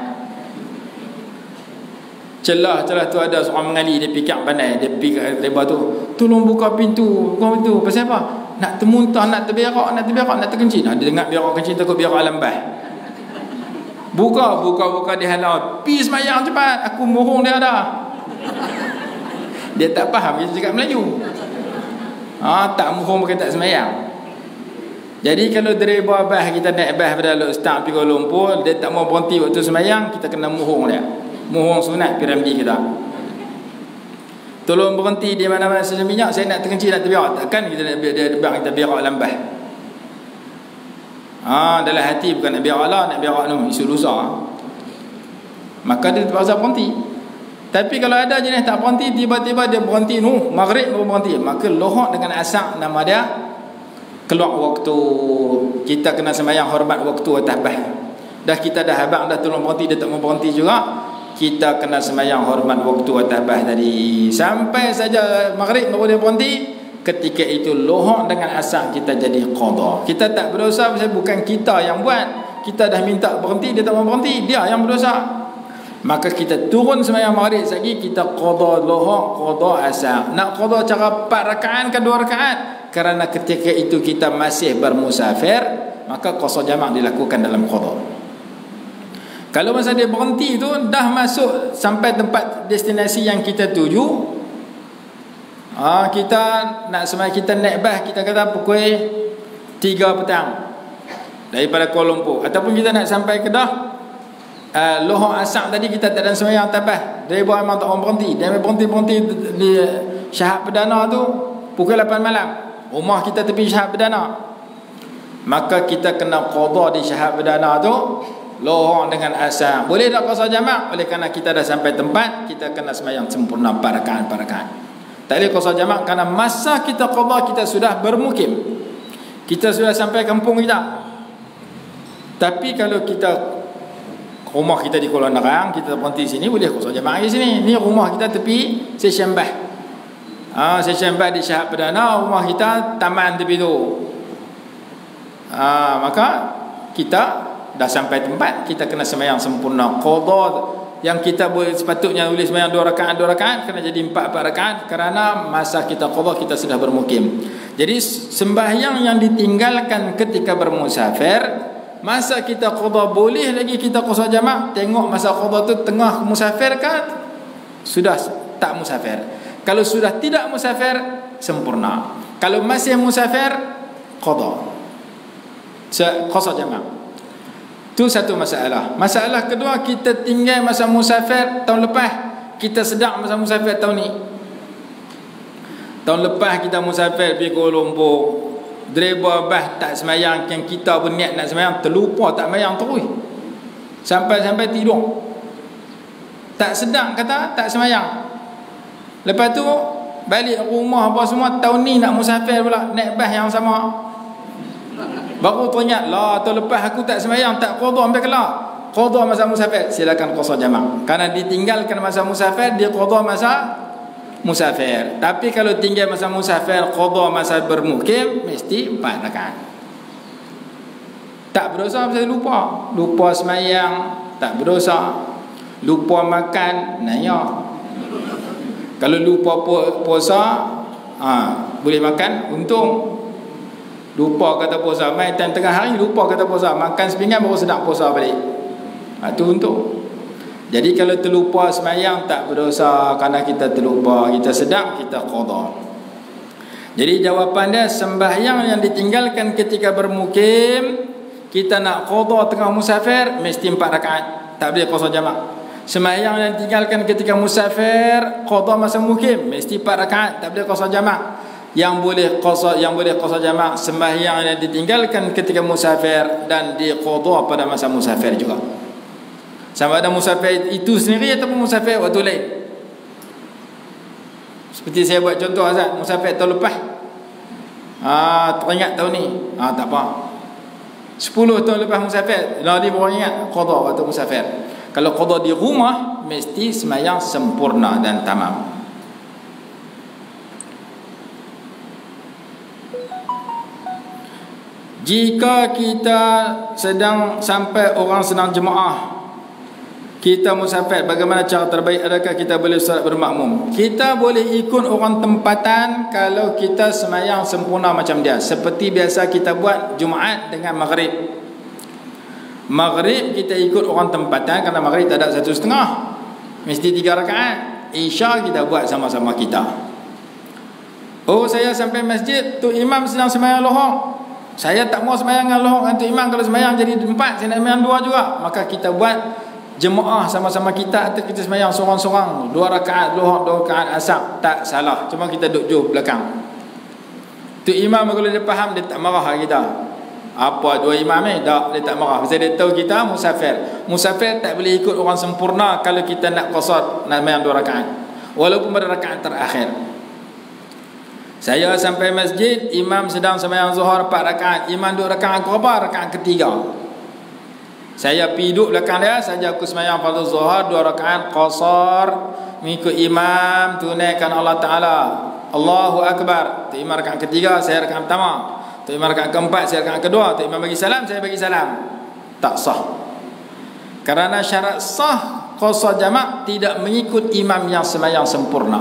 Celah tu ada seorang mengali, dia pikir pandai, dia pergi kat driver tu, tolong buka pintu. Pasal apa? Nak termuntah, nak terberak, nak terkencing. Dia dengar berak kencing, takut berak alam bas. Buka dia halau. Pergi semayang cepat, aku mohong dia dah. Dia tak faham, dia cakap Melayu. Tak mohong bukan tak semayang. Jadi kalau driver bas, kita naik bas pada Alor Setar pergi Kuala Lumpur, dia tak mau berhenti waktu semayang, kita kena mohong dia. Mohong sunat piramidi kita. Tolong berhenti di mana-mana sesuatu minyak, saya nak terkencing, nak terberak. Takkan kita nak kita berak lambah. Dalam hati bukan nak berak lah, nak berak isu lusa. Maka dia terpaksa berhenti. Tapi kalau ada jenis tak berhenti, tiba-tiba dia berhenti maghrib baru berhenti, maka lohok dengan asar, nama dia keluar waktu. Kita kena sembahyang hormat waktu atas bah. Dah kita dah habaq dah tolong berhenti, dia tak mau berhenti juga, kita kena sembahyang hormat waktu atas bah tadi. Sampai saja maghrib baru dia berhenti, ketika itu lohok dengan asar kita jadi qada. Kita tak berdosa pasal bukan kita yang buat. Kita dah minta berhenti, dia tak mau berhenti, dia yang berdosa. maka kita turun sembahyang maghrib lagi, kita qada lohor, qada asar. Nak qada cara 4 rakaat ke 2 rakaat? Kerana ketika itu kita masih bermusafir, maka qasar jamak dilakukan dalam qada. Kalau masa dia berhenti tu dah masuk sampai tempat destinasi yang kita tuju, kita nak sembahyang, kita naik bas, kita kata pukul 3 petang daripada Kuala Lumpur, ataupun kita nak sampai Kedah, lohor asar tadi kita tak ada sembahyang tabah, dia buat memang tak orang berhenti, dia berhenti di Syahad Perdana tu pukul 8 malam, rumah kita tepi Syahad Perdana, maka kita kena qada di Syahad Perdana tu lohor dengan asar. Boleh tak qasar jamak? Oleh kerana kita dah sampai tempat, kita kena sembahyang sempurna 4 rakaat. Tak boleh qasar jamak kerana masa kita qada kita sudah bermukim, kita sudah sampai kampung kita. Tapi kalau kita rumah kita di Kuala Nerang, kita berhenti sini, boleh qasar jamak di sini. Ni rumah kita tepi Stesen Bas. Stesen Bas di Syahad Perdana, rumah kita taman tepi tu. Maka kita dah sampai tempat, kita kena sembahyang sempurna. Qada yang kita boleh sepatutnya boleh sembahyang 2 rakaat kena jadi 4 rakaat kerana masa kita qada kita sudah bermukim. Jadi sembahyang yang ditinggalkan ketika bermusafir, masa kita qada boleh lagi kita qasar jamak. Tengok masa qada tu tengah musafir kan, sudah tak musafir. Kalau sudah tidak musafir, sempurna. Kalau masih musafir, qada, qasar jamak. Itu satu masalah. Masalah kedua, kita tinggal masa musafir tahun lepas, kita sedang masa musafir tahun ni. Tahun lepas kita musafir pergi Kuala Lumpur, driver bas tak semayang, yang kita pun niat nak semayang, terlupa tak semayang terus, sampai tidur, tak sedang kata tak semayang. Lepas tu balik rumah apa semua, tahun ni nak musafir pula, naik bas yang sama, baru teringat, lah tahun lepas aku tak semayang, tak qada, ambil kelar qada masa musafir. Silakan qasar jamak, kerana ditinggalkan masa musafir, dia qada masa musafir. Tapi kalau tinggal masa musafir, qada masa bermukim, mesti 4 rakaat. Tak berdosa pasal lupa semayang, tak berdosa. Lupa makan, naya. Kalau lupa puasa, boleh makan, untung. Lupa kata puasa, main time tengah hari lupa kata puasa, makan sepinggan baru sedap puasa balik. Itu untuk. Jadi kalau terlupa semayang tak berdosa, kerana kita terlupa, kita sedap, kita qada. Jadi jawapan dia, sembahyang yang ditinggalkan ketika bermukim, kita nak qada tengah musafir, mesti 4 rakaat, tak boleh qasar jamak. Sembahyang yang ditinggalkan ketika musafir, qada masa mukim, mesti 4 rakaat, tak boleh qasar jamak. Yang boleh qasar jamak, sembahyang yang ditinggalkan ketika musafir dan diqada pada masa musafir juga. Sama ada musafir itu sendiri ataupun musafir waktu lain. Seperti saya buat contoh Azad, musafir tahun lepas, teringat tahun ni, tak apa, 10 tahun lepas musafir, lari baru ingat, qada waktu musafir. Kalau qada di rumah, mesti sembahyang sempurna dan tamam. Jika kita sedang sampai orang sedang jemaah, kita musafir, bagaimana cara terbaik? Adakah kita boleh solat bermakmum? Kita boleh ikut orang tempatan kalau kita sembahyang sempurna macam dia. Seperti biasa kita buat Jumaat dengan Maghrib. Maghrib kita ikut orang tempatan kerana Maghrib tak ada 1,5, mesti 3 rakaat. Isya kita buat sama-sama kita. Oh, saya sampai masjid, tu imam sedang sembahyang lohor, saya tak mau sembahyang dengan lohor untuk imam. Kalau sembahyang jadi 4, saya nak sembahyang 2 juga. Maka kita buat jemaah sama-sama kita, atau kita sembahyang seorang-seorang 2 rakaat lohor, 2 rakaat asar, tak salah. Cuma kita duduk jauh belakang. Tu imam kalau dia faham, dia tak marah kita. Apa 2 imam ni? Tak, dia tak marah. Pasal dia tahu kita musafir. Musafir tak boleh ikut orang sempurna kalau kita nak qasar, nak sembahyang 2 rakaat, walaupun pada rakaat terakhir. Saya sampai masjid, imam sedang sembahyang zuhur 4 rakaat, imam duduk rakaat berapa? Rakaat ketiga. Saya pergi duduk belakang dia, saja aku sembahyang fardu zuhur 2 rakaat qasar, mengikut imam, tunaikan Allah Ta'ala, Allahu Akbar. Tu imam rakaat ketiga, saya rakaat pertama. Tu imam rakaat keempat, saya rakaat kedua. Tu imam bagi salam, saya bagi salam. Tak sah. Kerana syarat sah qasar jamak tidak mengikut imam yang sembahyang sempurna.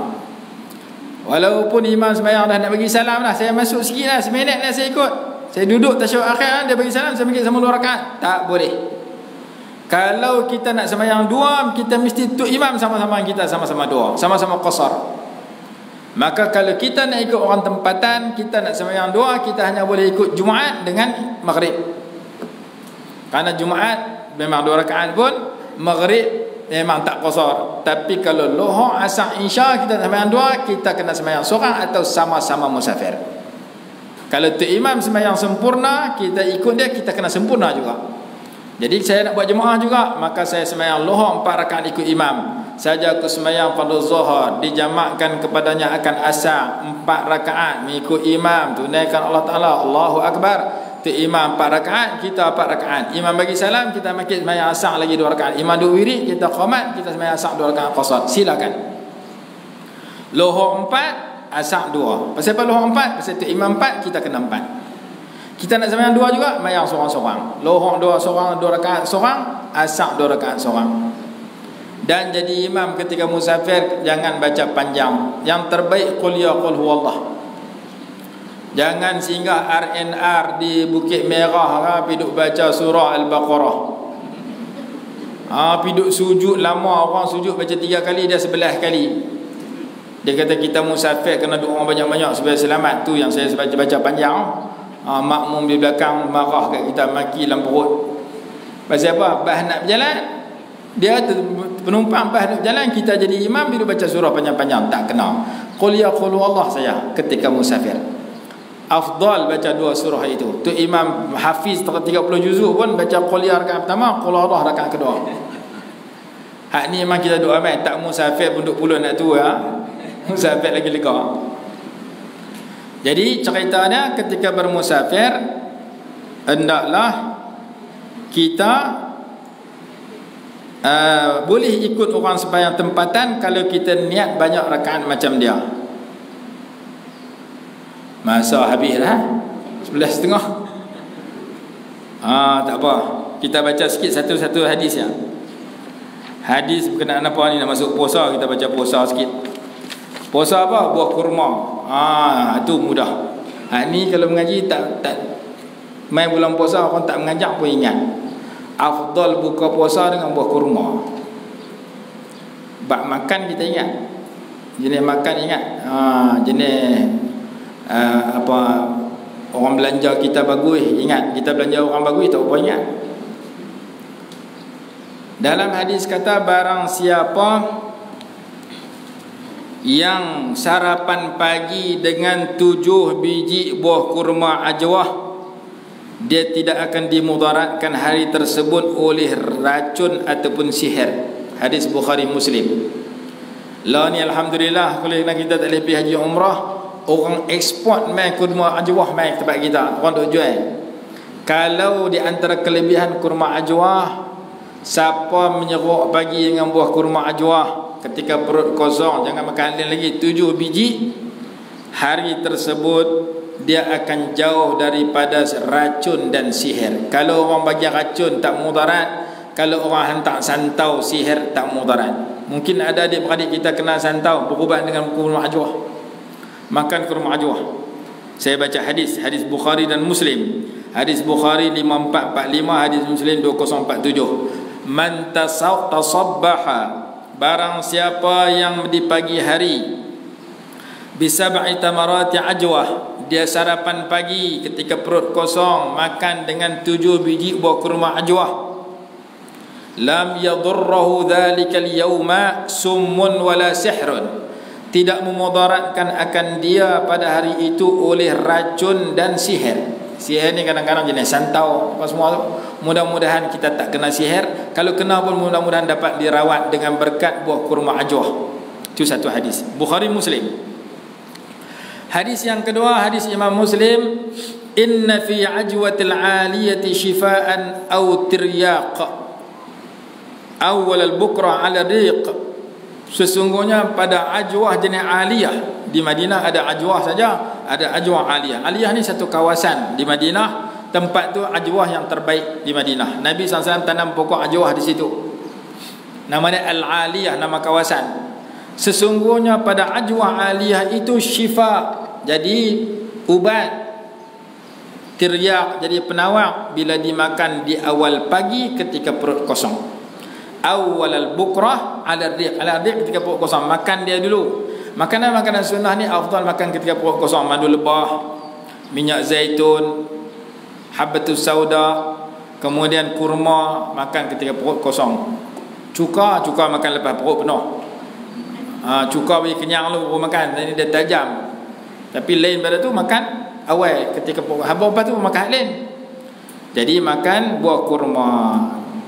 Walaupun imam sembahyang dah nak bagi salam lah, saya masuk sikit lah, seminit lah saya ikut, saya duduk tasyahud akhir, dia bagi salam, saya bagi sama 2 rakaat. Tak boleh. Kalau kita nak sembahyang 2, kita mesti tuk imam sama-sama, kita sama-sama 2, sama-sama qasar. Maka kalau kita nak ikut orang tempatan, kita nak sembahyang 2, kita hanya boleh ikut Jumaat dengan Maghrib. Karena Jumaat memang 2 rakaat pun, Maghrib memang tak qasar. Tapi kalau Lohor, Asar, Isya kita sembahyang 2, kita kena sembahyang seorang atau sama-sama musafir. Kalau tu imam sembahyang sempurna, kita ikut dia, kita kena sempurna juga. Jadi saya nak buat jemaah juga, maka saya sembahyang Lohor 4 rakaat ikut imam. Saja aku sembahyang fardhu zuhur dijamakkan kepadanya akan Asar 4 rakaat mengikut imam, tunaikan Allah Taala, Allahu Akbar. Tu imam 4 rakaat, kita 4 rakaat. Imam bagi salam, kita makin sembahyang Asar lagi 2 rakaat. Imam duk wirid, kita qamat, kita sembahyang Asar 2 rakaat qasar. Silakan. Lohor 4, Asar 2. Pasal apa Lohor 4? Pasal tu imam 4, kita kena 4. Kita nak sembahyang 2 juga, sembahyang seorang-seorang. Lohor 2 seorang, 2 rakaat seorang, Asar 2 rakaat seorang. Dan jadi imam ketika musafir jangan baca panjang. Yang terbaik qul ya qul huwallah. Jangan singgah RNR di Bukit Merah pergi duk baca surah Al-Baqarah. Pergi duk sujud lama, orang sujud baca 3 kali, dia 11 kali. Dia kata kita musafir kena doa banyak-banyak supaya selamat. Tu yang saya baca panjang. Makmum di belakang marah kat kita, maki dalam perut. Pasal apa? Bah nak berjalan, dia penumpang bah nak berjalan, kita jadi imam bila baca surah panjang-panjang, tak kena. Qul ya qul huwallah saja ketika musafir. Afdal baca 2 surah itu. Tu imam hafiz 30 juzuk pun baca qul ya rakaat pertama, qul huwallah rakaat kedua. Hak ni memang kita doa mai, tak musafir pun duk puluh nak tua. Musafir lagi lega. Jadi ceritanya ketika bermusafir, hendaklah kita boleh ikut orang sembahyang tempatan kalau kita niat banyak rakaat macam dia. Masa habis dah 11.30. Tak apa, kita baca sikit satu-satu hadis ya. Hadis berkenaan apa ni, nak masuk puasa, kita baca puasa sikit. Puasa apa? Buah kurma. Itu mudah. Ni kalau mengaji tak main bulan puasa, orang tak mengajak pun ingat. Afdal buka puasa dengan buah kurma. Bak makan kita ingat. Jenis makan ingat. Jenis apa, orang belanja kita bagus ingat. Kita belanja orang bagus tak apa ingat. Dalam hadis kata, barang siapa yang sarapan pagi dengan 7 biji buah kurma ajwah, dia tidak akan dimudaratkan hari tersebut oleh racun ataupun sihir. Hadis Bukhari Muslim. Lah ni alhamdulillah, kalau kita tak boleh pergi haji umrah, orang ekspor mai kurma ajwah mai tempat kita, orang duk jual. Kalau di antara kelebihan kurma ajwah, siapa menyerok pagi dengan buah kurma ajwah ketika perut kosong, jangan makan lain lagi, 7 biji, hari tersebut dia akan jauh daripada racun dan sihir. Kalau orang bagi racun tak mudarat, kalau orang hantar santau sihir tak mudarat. Mungkin ada adik-beradik kita kena santau, berubat dengan kurma ajwah, makan kurma ajwah. Saya baca hadis Bukhari dan Muslim. Hadis Bukhari 5445, hadis Muslim 2047. Man tasabbaha, barang siapa yang di pagi hari, bisab'i tamarati ajwah, dia sarapan pagi ketika perut kosong, makan dengan 7 biji buah kurma ajwah, lam yadurruhu dzalikal yawma summun wala sihrun, tidak memudaratkan akan dia pada hari itu oleh racun dan sihir. Sihir ni kadang-kadang jenis santau apa semua tu. Mudah-mudahan kita tak kena sihir. Kalau kena pun mudah-mudahan dapat dirawat dengan berkat buah kurma ajwah. Itu satu hadis Bukhari Muslim. Hadis yang kedua, hadis Imam Muslim, inna fi ajwatil aliyati shifaan aw tiryaq awal al-bukra ala riq. Sesungguhnya pada ajwah jenis aliyah, di Madinah ada ajwah saja, ada ajwah aliyah. Aliyah ni satu kawasan di Madinah, tempat tu ajwah yang terbaik di Madinah. Nabi SAW tanam pokok ajwah di situ. Nama dia Al-Aliyah, nama kawasan. Sesungguhnya pada ajwah aliyah itu syifa, jadi ubat, tiryak, jadi penawar bila dimakan di awal pagi ketika perut kosong. Awal al-bukrah ala riq, ala riq ketika perut kosong, makan dia dulu. Makanan-makanan sunnah ni afdal makan ketika perut kosong. Madu lebah, minyak zaitun, habbatus sauda, kemudian kurma makan ketika perut kosong. Cuka makan lepas perut penuh. Cuka bagi kenyang lu baru makan, ini dia tajam. Tapi lain pada tu makan awal ketika perut habis, lepas tu makan lain. Jadi makan buah kurma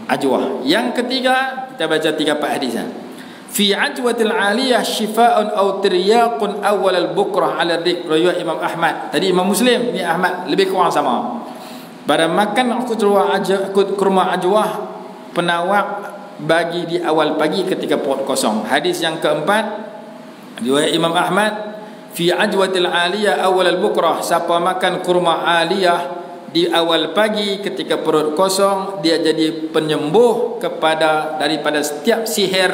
ajwah. Yang ketiga, kita baca 3-4 hadis. Fi ajwatil aliyah shifaa'un aw tiryaqun awal al-bukrah 'ala rik, riwayat Imam Ahmad. Tadi Imam Muslim, ni Ahmad, lebih kurang sama. Pada makan kurma ajwah, penawar bagi di awal pagi ketika perut kosong. Hadis yang keempat, riwayat Imam Ahmad, fi ajwatil aliyah awal al-bukrah, siapa makan kurma aliyah di awal pagi ketika perut kosong, dia jadi penyembuh daripada setiap sihir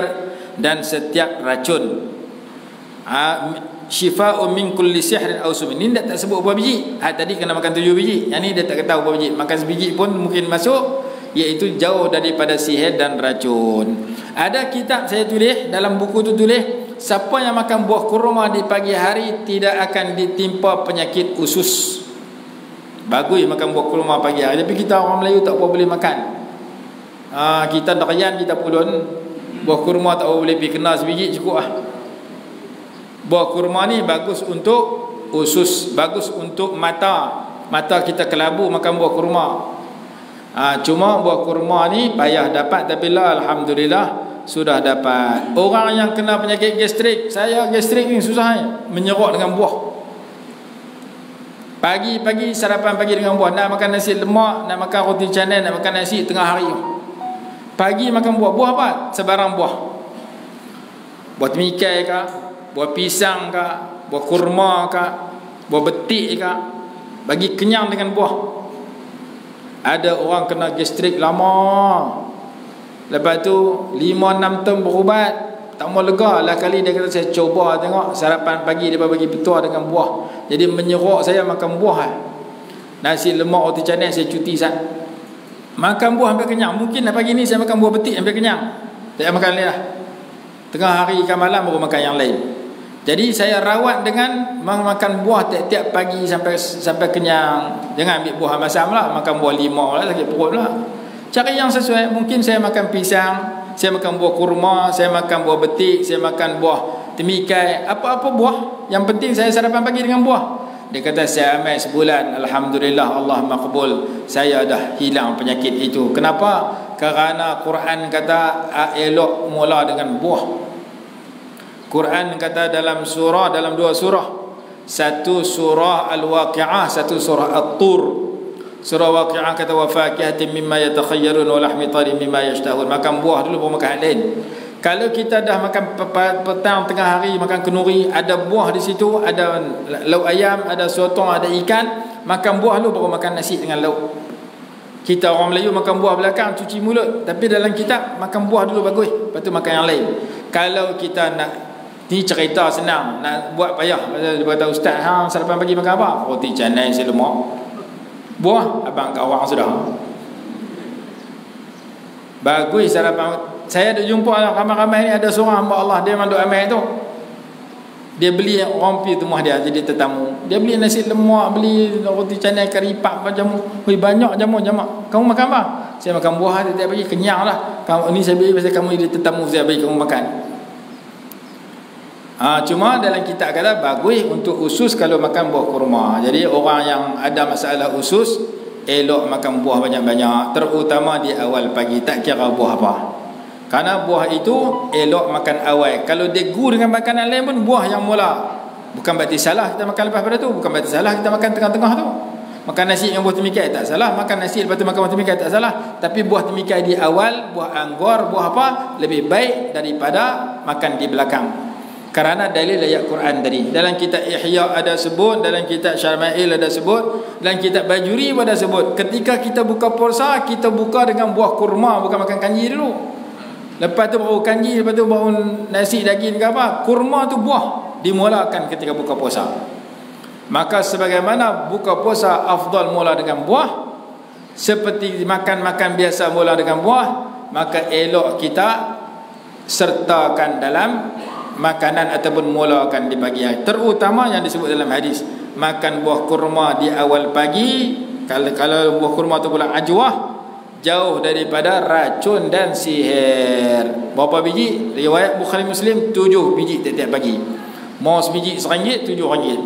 dan setiap racun. Shifa'un min kulli sihrin aw sum. Ini tak sebut berapa biji. Tadi kena makan 7 biji. Yang ni dia tak tahu berapa biji. Makan sebiji pun mungkin masuk, iaitu jauh daripada sihir dan racun. Ada kitab saya tulis, dalam buku tu tulis, siapa yang makan buah kurma di pagi hari tidak akan ditimpa penyakit usus. Bagus makan buah kurma pagi hari, tapi kita orang Melayu tak boleh makan. Kita Darayan, kita Pulun, buah kurma tak boleh pergi, kena sebiji cukup lah. Buah kurma ni bagus untuk usus, bagus untuk mata. Mata kita kelabu makan buah kurma. Cuma buah kurma ni payah dapat, tapi lah alhamdulillah sudah dapat. Orang yang kena penyakit gastrik, saya gastrik ni susah menyerok dengan buah. Pagi-pagi sarapan pagi dengan buah. Nak makan nasi lemak, nak makan roti canai, nak makan nasi tengah hari. Pagi makan buah. Buah apa? Sebarang buah. Buah temikai kah? Buah pisang kah? Buah kurma kah? Buah betik kah? Bagi kenyang dengan buah. Ada orang kena gastrik lama, lepas tu 5-6 tahun berubat, tak mau lega lah. Kali dia kata, saya cuba tengok sarapan pagi dia bagi petua dengan buah, jadi menyerok saya makan buah. Nasi lemak roti canai saya cuti sat. Makan buah sampai kenyang. Mungkin pagi ni saya makan buah betik sampai kenyang, tak makan lain lah. Tengah hari ke malam baru makan yang lain. Jadi saya rawat dengan makan buah tiap-tiap pagi sampai kenyang. Jangan ambil buah masam lah, makan buah limau lah, sakit perut lah. Cara yang sesuai. Mungkin saya makan pisang, saya makan buah kurma, saya makan buah betik, saya makan buah temikai, apa-apa buah. Yang penting saya sarapan pagi dengan buah. Dia kata saya amal sebulan, alhamdulillah Allah makbul, saya dah hilang penyakit itu. Kenapa? Kerana Quran kata elok mula dengan buah. Quran kata dalam dua surah. Satu surah Al-Waqi'ah, satu surah At-Tur. Surah Waqi'ah kata wa fakihatin mimma yatakhayyarun wa lahmi tayrin mimma yashtahun. Makan buah dulu baru makan lain. Kalau kita dah makan petang tengah hari makan kenuri, ada buah di situ, ada lauk ayam, ada sotong, ada ikan, makan buah dulu baru makan nasi dengan lauk. Kita orang Melayu makan buah belakang cuci mulut, tapi dalam kitab makan buah dulu bagus, lepas tu makan yang lain. Kalau kita nak, ni cerita senang, nak buat payah. Dia kata ustaz, sarapan pagi makan apa? Roti canai nasi lemak. Buah abang kat orang sudah. Bagus sarapan. Saya ada jumpa ramai-ramai ni, ada seorang hamba Allah, dia memang duk amal tu. Dia beli orang pergi rumah dia jadi tetamu. Dia beli nasi lemak, beli roti canai, kari pak, jamu. Oi, banyak jamu jamak. Kamu makan apa? Saya makan buah tiap pagi, kenyang lah. Kamu ni saya beli pasal kamu jadi tetamu, saya bagi kamu makan. Cuma dalam kitab kata bagus untuk usus kalau makan buah kurma. Jadi orang yang ada masalah usus elok makan buah banyak-banyak, terutama di awal pagi, tak kira buah apa. Karena buah itu elok makan awal. Kalau dia gu dengan makanan lain pun buah yang mula. Bukan berarti salah kita makan lepas pada tu, bukan berarti salah kita makan tengah-tengah tu. Makan nasi dengan buah temikai tak salah, makan nasi lepas tu makan buah temikai tak salah. Tapi buah temikai di awal, buah anggur, buah apa, lebih baik daripada makan di belakang. Kerana dalil ayat Quran tadi. Dalam kitab Ihya ada sebut, dalam kitab Syama'il ada sebut, dalam kitab Bajuri pun ada sebut. Ketika kita buka puasa, kita buka dengan buah kurma, bukan makan kanji dulu. Lepas tu baru kanji, lepas tu baru nasi daging ke apa. Kurma tu buah dimulakan ketika buka puasa. Maka sebagaimana buka puasa afdal mula dengan buah, seperti makan-makan biasa mula dengan buah, maka elok kita sertakan dalam makanan ataupun mulakan di pagi hari. Terutama yang disebut dalam hadis, makan buah kurma di awal pagi. Kalau buah kurma tu pula ajwah, jauh daripada racun dan sihir. Berapa biji? Riwayat Bukhari Muslim 7 biji tiap-tiap pagi. Mau sebiji RM1, RM7.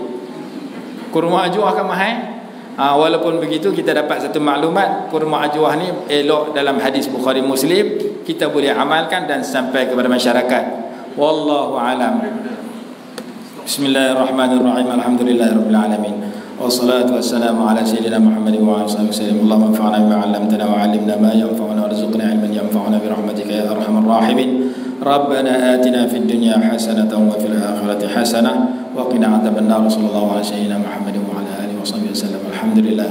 Kurma ajwah kan mahal. Walaupun begitu kita dapat satu maklumat, kurma ajwah ni elok dalam hadis Bukhari Muslim, kita boleh amalkan dan sampai kepada masyarakat. Wallahu alam. Bismillahirrahmanirrahim. Alhamdulillahirabbil alamin. Wassalatu wassalamu ala sayyidina Muhammadin wa ala alihi wasallam. Allahumma anfa'na bima 'allamtana wa 'allimna ma yanfa'una warzuqna 'ilman yanfa'una bi rahmatika ya arhamar rahimin. Rabbana atina fid dunya hasanatan wa fil akhirati hasanah wa qina adzaban nar. Sallallahu alaihi wa sallam Muhammadin wa ala alihi wasallam. Alhamdulillah.